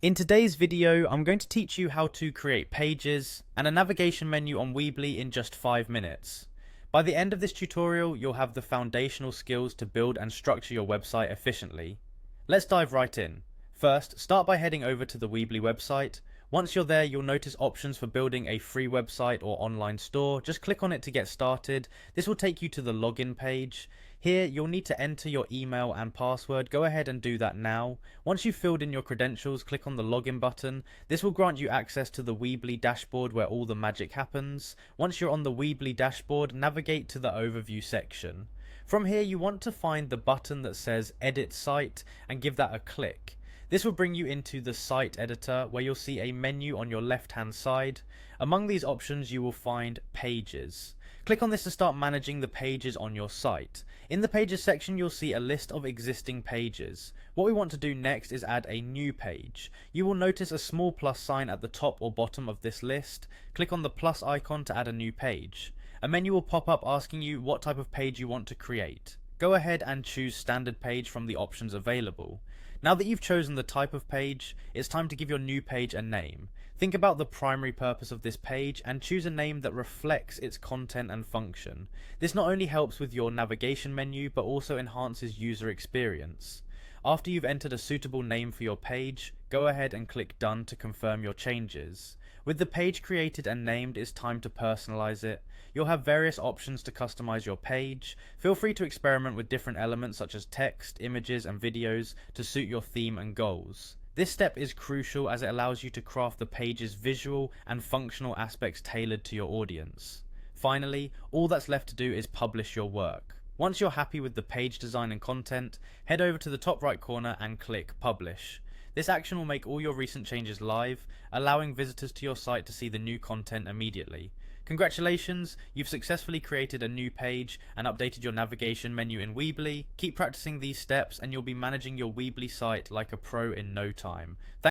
In today's video, I'm going to teach you how to create pages and a navigation menu on Weebly in just 5 minutes. By the end of this tutorial, you'll have the foundational skills to build and structure your website efficiently. Let's dive right in. First, start by heading over to the Weebly website. Once you're there, you'll notice options for building a free website or online store. Just click on it to get started. This will take you to the login page. Here, you'll need to enter your email and password. Go ahead and do that now. Once you've filled in your credentials, click on the login button. This will grant you access to the Weebly dashboard where all the magic happens. Once you're on the Weebly dashboard, navigate to the overview section. From here, you want to find the button that says Edit Site and give that a click. This will bring you into the site editor where you'll see a menu on your left hand side. Among these options you will find Pages. Click on this to start managing the pages on your site. In the Pages section you'll see a list of existing pages. What we want to do next is add a new page. You will notice a small plus sign at the top or bottom of this list. Click on the plus icon to add a new page. A menu will pop up asking you what type of page you want to create. Go ahead and choose standard page from the options available. Now that you've chosen the type of page, it's time to give your new page a name. Think about the primary purpose of this page and choose a name that reflects its content and function. This not only helps with your navigation menu, but also enhances user experience. After you've entered a suitable name for your page, go ahead and click Done to confirm your changes. With the page created and named, it's time to personalize it. You'll have various options to customize your page. Feel free to experiment with different elements such as text, images, and videos to suit your theme and goals. This step is crucial as it allows you to craft the page's visual and functional aspects tailored to your audience. Finally, all that's left to do is publish your work. Once you're happy with the page design and content, head over to the top right corner and click Publish. This action will make all your recent changes live, allowing visitors to your site to see the new content immediately. Congratulations, you've successfully created a new page and updated your navigation menu in Weebly. Keep practicing these steps and you'll be managing your Weebly site like a pro in no time.